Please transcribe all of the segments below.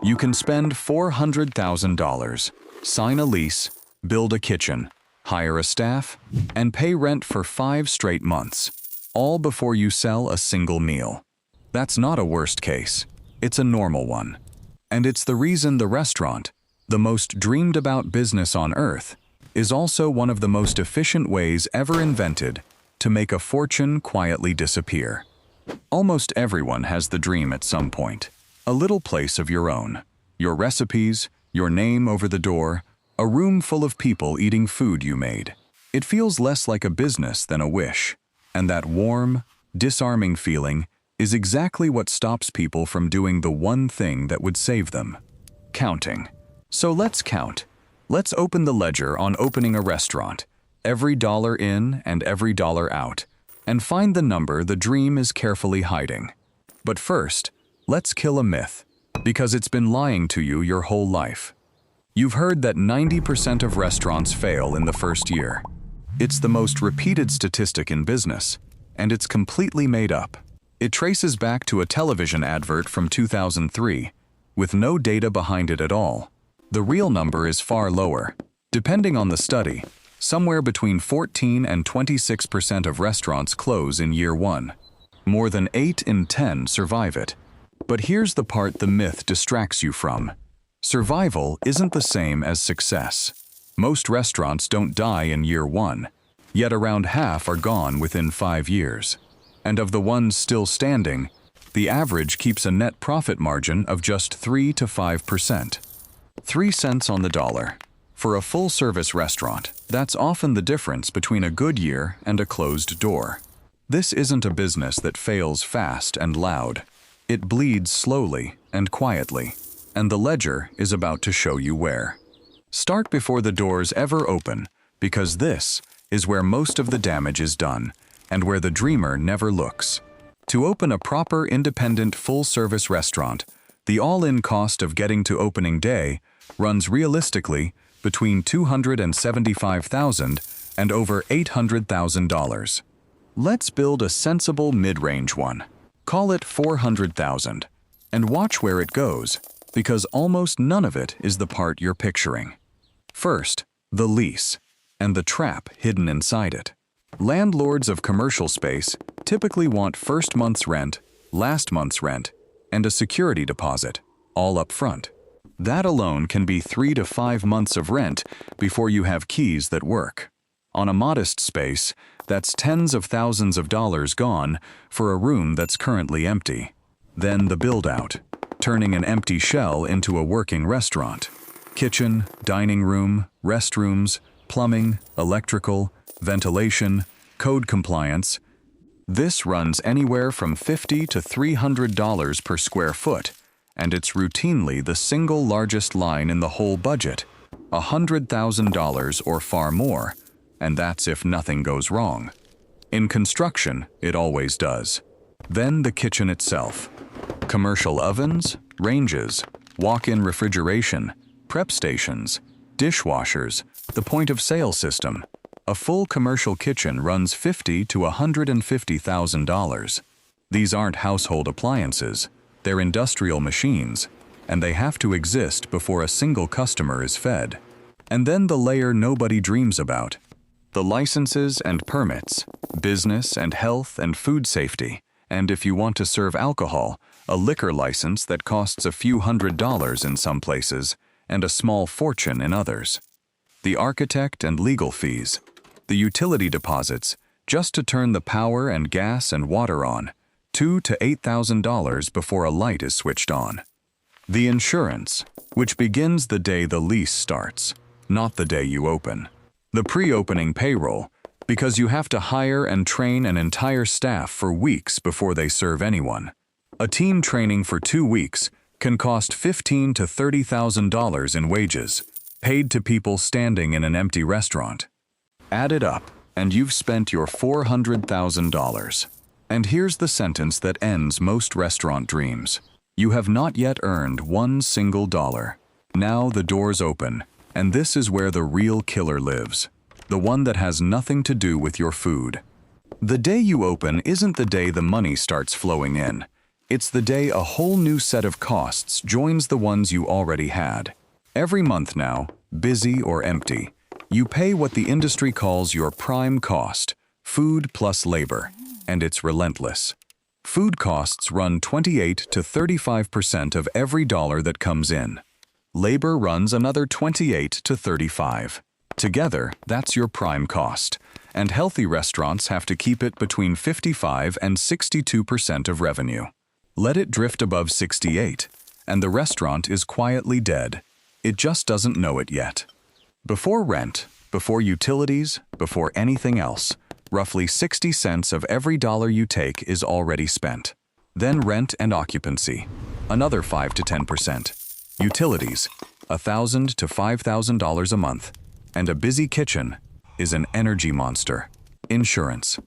You can spend $400,000, sign a lease, build a kitchen, hire a staff, and pay rent for 5 straight months, all before you sell a single meal. That's not a worst case. It's a normal one. And it's the reason the restaurant, the most dreamed about business on earth, is also one of the most efficient ways ever invented to make a fortune quietly disappear. Almost everyone has the dream at some point. A little place of your own. Your recipes, your name over the door, a room full of people eating food you made. It feels less like a business than a wish. And that warm, disarming feeling is exactly what stops people from doing the one thing that would save them: counting. So let's count. Let's open the ledger on opening a restaurant, every dollar in and every dollar out, and find the number the dream is carefully hiding. But first, let's kill a myth, because it's been lying to you your whole life. You've heard that 90% of restaurants fail in the first year. It's the most repeated statistic in business, and it's completely made up. It traces back to a television advert from 2003, with no data behind it at all. The real number is far lower. Depending on the study, somewhere between 14 and 26% of restaurants close in year 1. More than 8 in 10 survive it. But here's the part the myth distracts you from. Survival isn't the same as success. Most restaurants don't die in year 1, yet around half are gone within 5 years. And of the ones still standing, the average keeps a net profit margin of just 3 to 5%. 3 cents on the dollar. For a full-service restaurant, that's often the difference between a good year and a closed door. This isn't a business that fails fast and loud. It bleeds slowly and quietly, and the ledger is about to show you where. Start before the doors ever open, because this is where most of the damage is done, and where the dreamer never looks. To open a proper independent full-service restaurant, the all-in cost of getting to opening day runs realistically between $275,000 and over $800,000. Let's build a sensible mid-range one. Call it $400,000, and watch where it goes, because almost none of it is the part you're picturing. First, the lease, and the trap hidden inside it. Landlords of commercial space typically want first month's rent, last month's rent, and a security deposit, all up front. That alone can be 3 to 5 months of rent before you have keys that work. On a modest space, that's tens of thousands of dollars gone for a room that's currently empty. Then the build-out, turning an empty shell into a working restaurant. Kitchen, dining room, restrooms, plumbing, electrical, ventilation, code compliance. This runs anywhere from $50 to $300 per square foot, and it's routinely the single largest line in the whole budget, $100,000 or far more, and that's if nothing goes wrong. In construction, it always does. Then the kitchen itself. Commercial ovens, ranges, walk-in refrigeration, prep stations, dishwashers, the point-of-sale system. A full commercial kitchen runs $50,000 to $150,000. These aren't household appliances, they're industrial machines, and they have to exist before a single customer is fed. And then the layer nobody dreams about. The licenses and permits, business and health and food safety, and if you want to serve alcohol, a liquor license that costs a few $100s in some places and a small fortune in others. The architect and legal fees, the utility deposits, just to turn the power and gas and water on, $2,000 to $8,000 before a light is switched on. The insurance, which begins the day the lease starts, not the day you open. The pre-opening payroll, because you have to hire and train an entire staff for weeks before they serve anyone. A team training for 2 weeks can cost $15,000 to $30,000 in wages, paid to people standing in an empty restaurant. Add it up, and you've spent your $400,000. And here's the sentence that ends most restaurant dreams. You have not yet earned one single dollar. Now the doors open, and this is where the real killer lives. The one that has nothing to do with your food. The day you open isn't the day the money starts flowing in. It's the day a whole new set of costs joins the ones you already had. Every month now, busy or empty, you pay what the industry calls your prime cost, food plus labor, and it's relentless. Food costs run 28 to 35% of every dollar that comes in. Labor runs another 28 to 35. Together, that's your prime cost, and healthy restaurants have to keep it between 55 and 62% of revenue. Let it drift above 68, and the restaurant is quietly dead. It just doesn't know it yet. Before rent, before utilities, before anything else, roughly 60 cents of every dollar you take is already spent. Then rent and occupancy, another 5 to 10%. Utilities, $1,000 to $5,000 a month. And a busy kitchen is an energy monster. Insurance,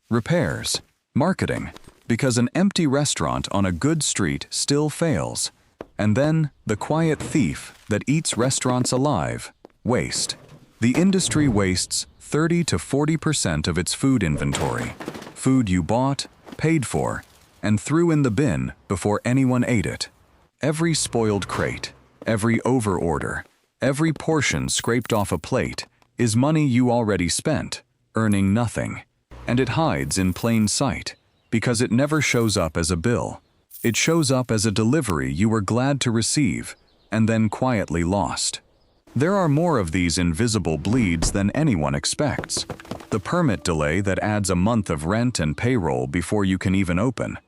repairs, marketing, because an empty restaurant on a good street still fails. And then the quiet thief that eats restaurants alive, waste. The industry wastes 30 to 40% of its food inventory, food you bought, paid for, and threw in the bin before anyone ate it. Every spoiled crate, every overorder, every portion scraped off a plate is money you already spent, earning nothing. And it hides in plain sight, because it never shows up as a bill. It shows up as a delivery you were glad to receive, and then quietly lost. There are more of these invisible bleeds than anyone expects. The permit delay that adds a month of rent and payroll before you can even open.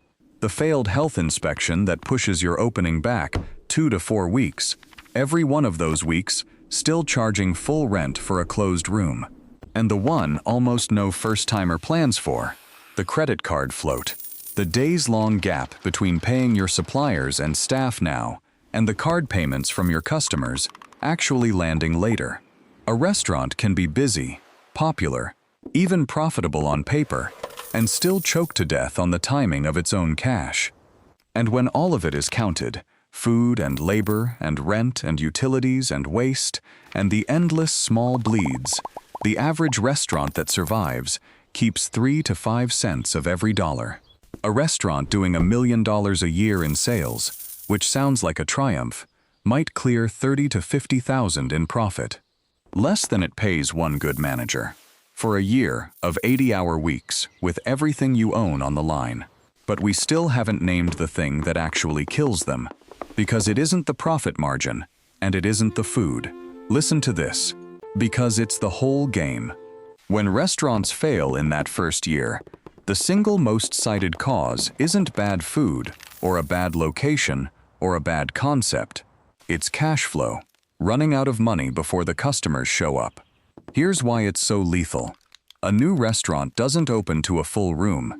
The failed health inspection that pushes your opening back 2 to 4 weeks. Every one of those weeks, still charging full rent for a closed room. And the one almost no first-timer plans for, the credit card float. The days-long gap between paying your suppliers and staff now, and the card payments from your customers actually landing later. A restaurant can be busy, popular, even profitable on paper, and still choke to death on the timing of its own cash. And when all of it is counted, food and labor and rent and utilities and waste and the endless small bleeds, the average restaurant that survives keeps 3 to 5 cents of every dollar. A restaurant doing $1 million a year in sales, which sounds like a triumph, might clear 30 to 50,000 in profit. Less than it pays one good manager. For a year of 80-hour weeks with everything you own on the line. But we still haven't named the thing that actually kills them. Because it isn't the profit margin, and it isn't the food. Listen to this. Because it's the whole game. When restaurants fail in that first year, the single most cited cause isn't bad food, or a bad location, or a bad concept. It's cash flow, running out of money before the customers show up. Here's why it's so lethal. A new restaurant doesn't open to a full room.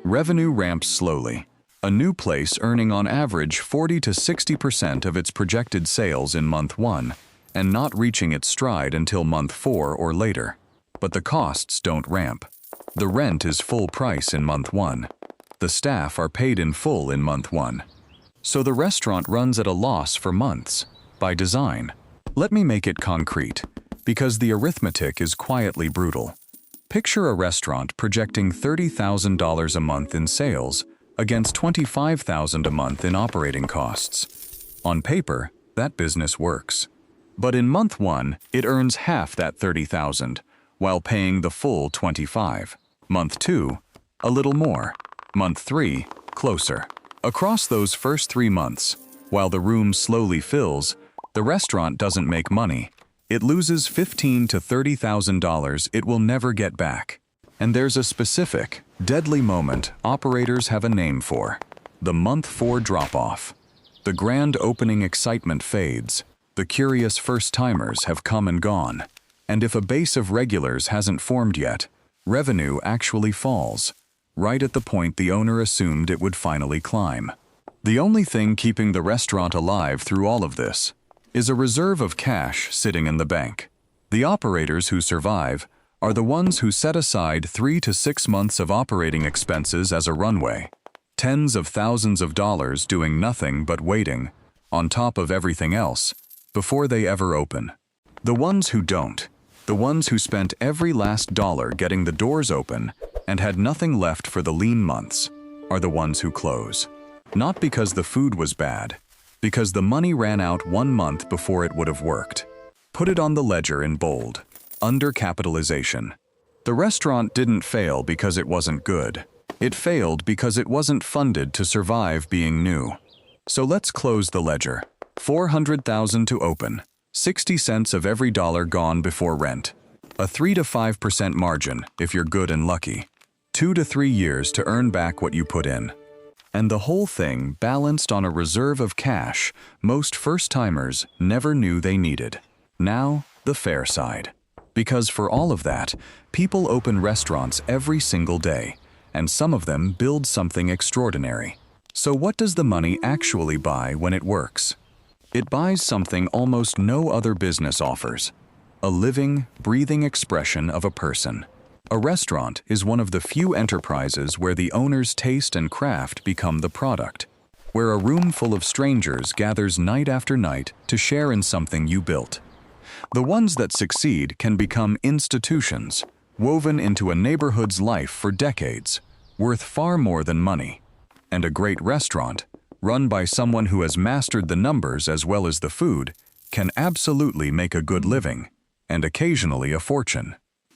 Revenue ramps slowly. A new place earning on average 40 to 60% of its projected sales in month 1 and not reaching its stride until month 4 or later. But the costs don't ramp. The rent is full price in month 1. The staff are paid in full in month 1. So the restaurant runs at a loss for months, by design. Let me make it concrete, because the arithmetic is quietly brutal. Picture a restaurant projecting $30,000 a month in sales against $25,000 a month in operating costs. On paper, that business works. But in month 1, it earns half that $30,000, while paying the full $25,000. Month 2, a little more. Month 3, closer. Across those first 3 months, while the room slowly fills, the restaurant doesn't make money. It loses $15,000 to $30,000 it will never get back. And there's a specific, deadly moment operators have a name for. The month 4 drop-off. The grand opening excitement fades. The curious first-timers have come and gone. And if a base of regulars hasn't formed yet, revenue actually falls, right at the point the owner assumed it would finally climb. The only thing keeping the restaurant alive through all of this is a reserve of cash sitting in the bank. The operators who survive are the ones who set aside 3 to 6 months of operating expenses as a runway, tens of thousands of dollars doing nothing but waiting, on top of everything else, before they ever open. The ones who don't, the ones who spent every last dollar getting the doors open and had nothing left for the lean months, are the ones who close. Not because the food was bad, because the money ran out 1 month before it would have worked. Put it on the ledger in bold. Undercapitalization. The restaurant didn't fail because it wasn't good. It failed because it wasn't funded to survive being new. So let's close the ledger. $400,000 to open. 60 cents of every dollar gone before rent. A 3 to 5% margin if you're good and lucky. 2 to 3 years to earn back what you put in. And the whole thing balanced on a reserve of cash most first-timers never knew they needed. Now, the fair side. Because for all of that, people open restaurants every single day, and some of them build something extraordinary. So what does the money actually buy when it works? It buys something almost no other business offers. A living, breathing expression of a person. A restaurant is one of the few enterprises where the owner's taste and craft become the product, where a room full of strangers gathers night after night to share in something you built. The ones that succeed can become institutions, woven into a neighborhood's life for decades, worth far more than money. And a great restaurant, run by someone who has mastered the numbers as well as the food, can absolutely make a good living, and occasionally a fortune.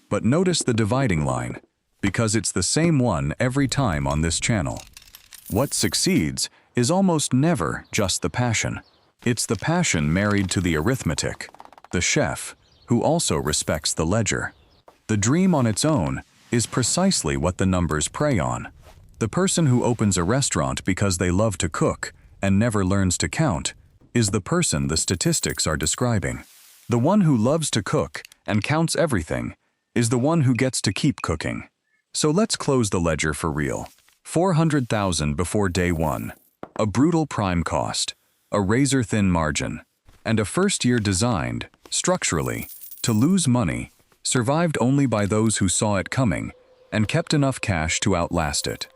But notice the dividing line, because it's the same one every time on this channel. What succeeds is almost never just the passion. It's the passion married to the arithmetic, the chef, who also respects the ledger. The dream on its own is precisely what the numbers prey on. The person who opens a restaurant because they love to cook and never learns to count is the person the statistics are describing. The one who loves to cook and counts everything is the one who gets to keep cooking. So let's close the ledger for real. $400,000 before day one. A brutal prime cost, a razor-thin margin, and a first year designed, structurally, to lose money, survived only by those who saw it coming and kept enough cash to outlast it.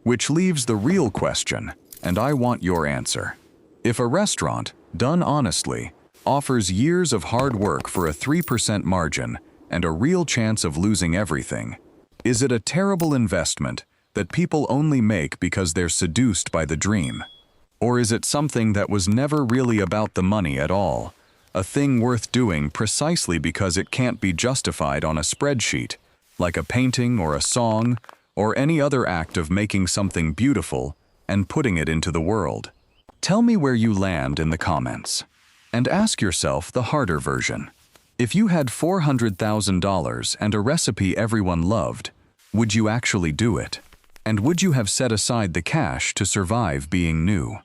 Which leaves the real question, and I want your answer. If a restaurant, done honestly, offers years of hard work for a 3% margin and a real chance of losing everything, is it a terrible investment that people only make because they're seduced by the dream? Or is it something that was never really about the money at all, a thing worth doing precisely because it can't be justified on a spreadsheet, like a painting or a song, or any other act of making something beautiful and putting it into the world? Tell me where you land in the comments. And ask yourself the harder version. If you had $400,000 and a recipe everyone loved, would you actually do it? And would you have set aside the cash to survive being new?